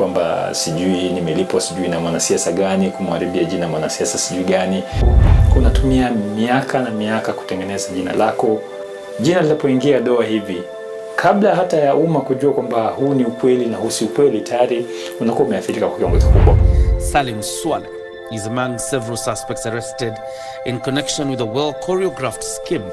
kwamba sijui nimelipwa sijui na mwanasiasa gani kumharibia jina mwanasiasa sijui gani. Unatumia miaka na miaka kutengeneza jina lako. Jina linapoingia doa hivi, kabla hata ya umma kujua kwamba huu ni ukweli na huu si ukweli, tayari unakuwa umeathirika kwa kiwango kikubwa. Salim Swaleh is among several suspects arrested in connection with a well-choreographed scheme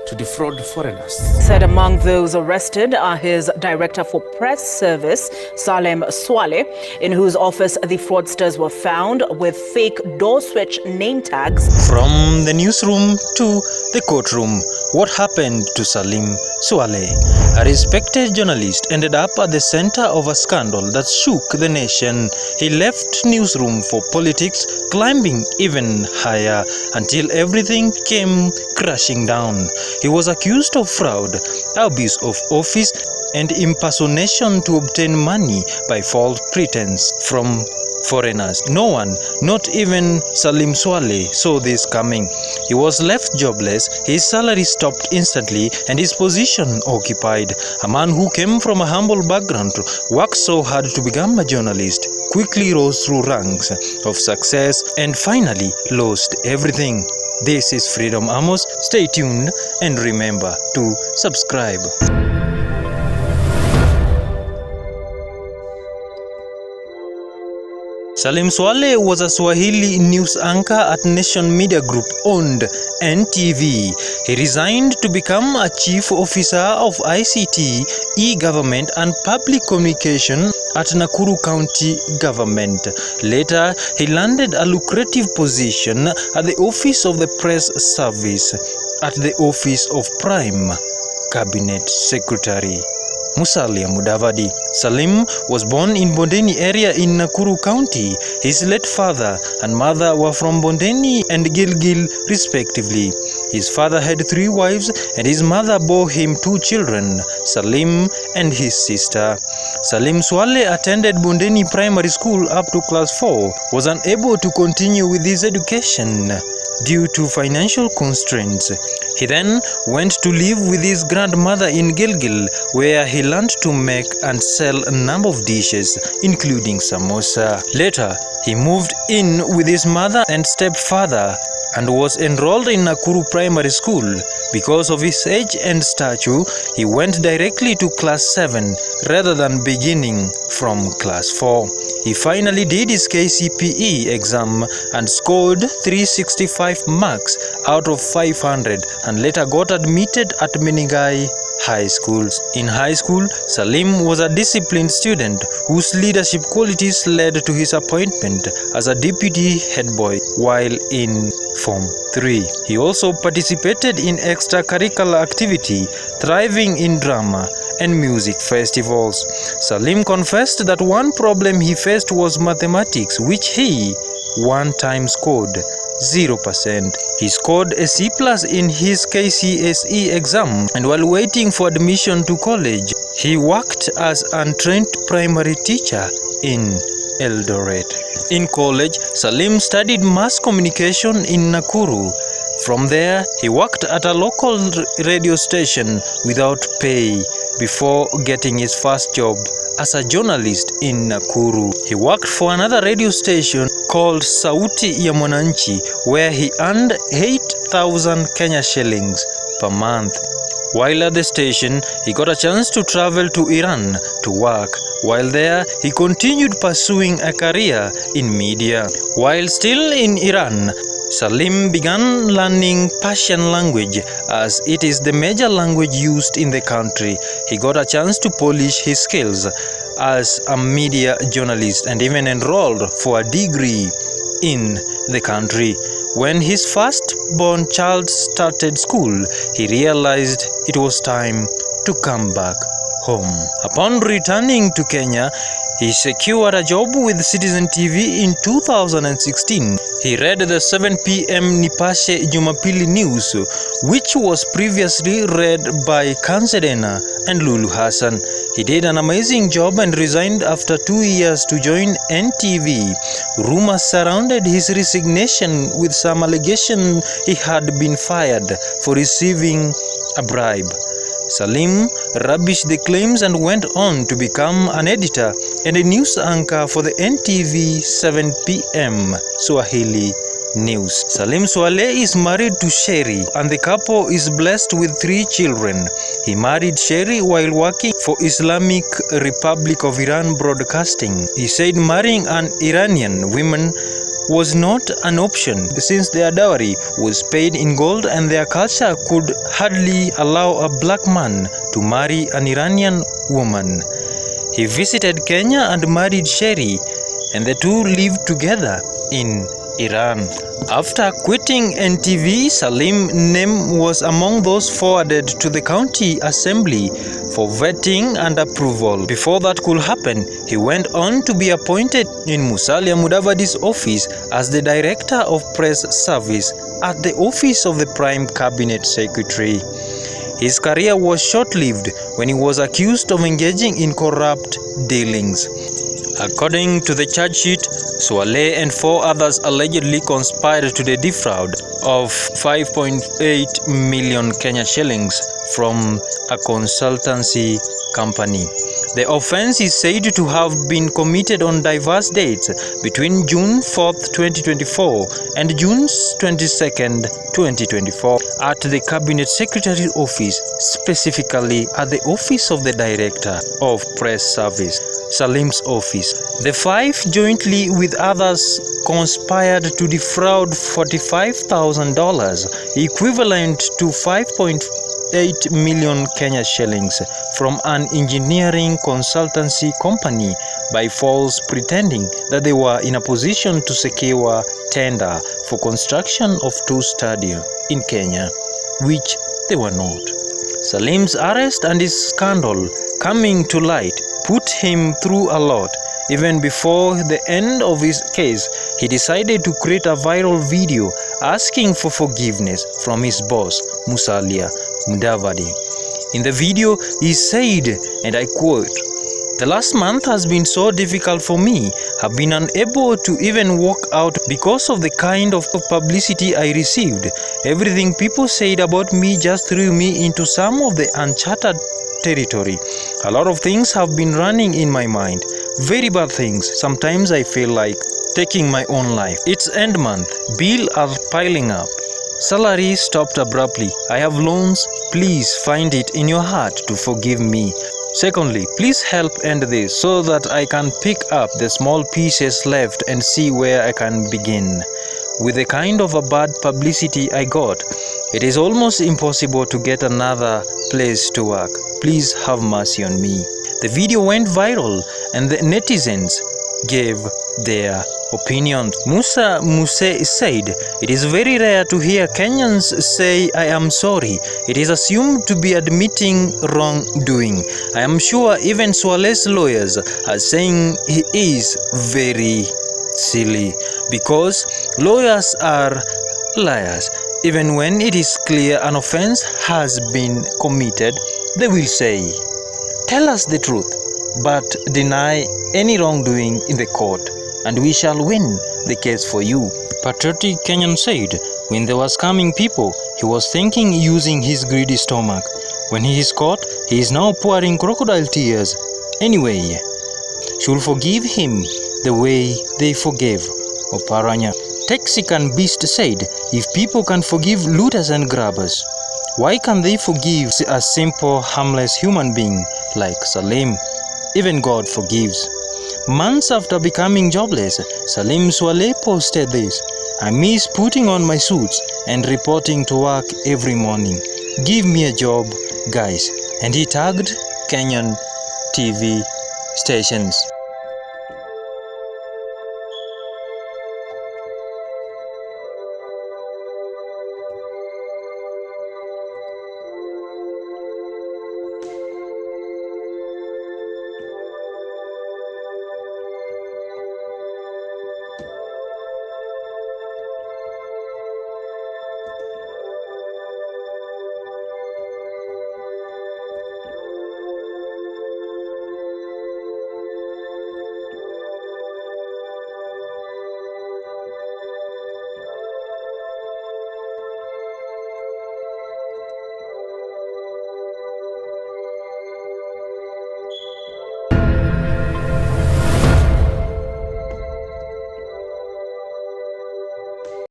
to defraud foreigners. Said among those arrested are his director for press service, Salim Swaleh, in whose office the fraudsters were found with fake door switch name tags. From the newsroom to the courtroom, what happened to Salim Swaleh? A respected journalist ended up at the center of a scandal that shook the nation. He left newsroom for politics, climbing even higher until everything came crashing down. He was accused of fraud, abuse of office, and impersonation to obtain money by false pretense from foreigners. No one, not even Salim Swaleh, saw this coming. He was left jobless, his salary stopped instantly, and his position occupied. A man who came from a humble background, worked so hard to become a journalist, quickly rose through ranks of success, and finally lost everything. This is Freedom Amos. Stay tuned and remember to subscribe. Salim Swaleh was a Swahili news anchor at Nation Media Group owned NTV. He resigned to become a chief officer of ICT, e-government and public communication at Nakuru County Government. Later, he landed a lucrative position at the Office of the Press Service at the Office of Prime Cabinet Secretary. Musalia Mudavadi. Salim was born in Bondeni area in Nakuru County. His late father and mother were from Bondeni and Gilgil respectively. His father had 3 wives and his mother bore him 2 children, Salim and his sister. Salim Swaleh attended Bondeni Primary School up to class 4, was unable to continue with his education due to financial constraints. He then went to live with his grandmother in Gilgil, where he learned to make and sell a number of dishes, including samosa. Later, he moved in with his mother and stepfather and was enrolled in Nakuru Primary School. Because of his age and stature, he went directly to class 7 rather than beginning from class 4. He finally did his KCPE exam and scored 365 marks out of 500 and later got admitted at Minigai High School. In high school, Salim was a disciplined student whose leadership qualities led to his appointment as a deputy head boy while in Form 3. He also participated in extracurricular activity, thriving in drama and music festivals. Salim confessed that one problem he faced was mathematics, which he one time scored 0%. He scored a C+ in his KCSE exam, and while waiting for admission to college, he worked as an trained primary teacher in Eldoret. In college, Salim studied mass communication in Nakuru. From there, he worked at a local radio station without pay before getting his first job as a journalist in Nakuru. He worked for another radio station called Sauti ya Mwananchi, where he earned 8,000 Kenya shillings per month. While at the station, he got a chance to travel to Iran to work. While there, he continued pursuing a career in media. While still in Iran, Salim began learning Persian language as it is the major language used in the country. He got a chance to polish his skills as a media journalist and even enrolled for a degree in the country. When his first-born child started school, he realized it was time to come back home. Upon returning to Kenya, he secured a job with Citizen TV in 2016. He read the 7 p.m. Nipashe Jumapili news, which was previously read by Kansedena and Lulu Hassan. He did an amazing job and resigned after 2 years to join NTV. Rumors surrounded his resignation with some allegation he had been fired for receiving a bribe. Salim rubbished the claims and went on to become an editor and a news anchor for the NTV 7 p.m. Swahili News. Salim Swaleh is married to Sherry and the couple is blessed with 3 children. He married Sherry while working for Islamic Republic of Iran Broadcasting. He said marrying an Iranian woman was not an option since their dowry was paid in gold and their culture could hardly allow a black man to marry an Iranian woman. He visited Kenya and married Sherry, and the two lived together in Iran. After quitting NTV, Salim's name was among those forwarded to the county assembly for vetting and approval. Before that could happen, he went on to be appointed in Musalia Mudavadi's office as the Director of Press Service at the office of the Prime Cabinet Secretary. His career was short-lived when he was accused of engaging in corrupt dealings. According to the charge sheet, Swaleh and 4 others allegedly conspired to defraud of 5.8 million Kenya shillings from a consultancy company. The offense is said to have been committed on diverse dates between June 4th, 2024 and June 22nd, 2024 at the Cabinet Secretary's office, specifically at the office of the Director of Press Service, Salim's office. The 5 jointly with others conspired to defraud $45,000, equivalent to 5.8 million Kenya shillings, from an engineering consultancy company by false pretending that they were in a position to secure tender for construction of 2 stadiums in Kenya, which they were not. Salim's arrest and his scandal coming to light put him through a lot. Even before the end of his case, he decided to create a viral video asking for forgiveness from his boss, Musalia Mudavadi. In the video, he said, and I quote, "The last month has been so difficult for me. I've been unable to even walk out because of the kind of publicity I received. Everything people said about me just threw me into some of the uncharted territory. A lot of things have been running in my mind. Very bad things. Sometimes I feel like taking my own life. It's end month. Bills are piling up. Salary stopped abruptly. I have loans. Please find it in your heart to forgive me. Secondly, please help end this so that I can pick up the small pieces left and see where I can begin. With the kind of a bad publicity I got, it is almost impossible to get another place to work. Please have mercy on me." The video went viral and the netizens gave their opinion. Musa Muse said, "It is very rare to hear Kenyans say I am sorry. It is assumed to be admitting wrongdoing. I am sure even Swaleh's lawyers are saying he is very silly because lawyers are liars. Even when it is clear an offense has been committed, they will say, 'Tell us the truth, but deny any wrongdoing in the court, and we shall win the case for you.'" Patriotic Kenyan said when there was coming people, he was thinking using his greedy stomach. When he is caught, he is now pouring crocodile tears. Anyway, should forgive him the way they forgave Oparanya. Texican Beast said, "If people can forgive looters and grabbers, why can't they forgive a simple, harmless human being like Salim? Even God forgives." Months after becoming jobless, Salim Swaleh posted this, "I miss putting on my suits and reporting to work every morning. Give me a job, guys." And he tagged Kenyan TV stations.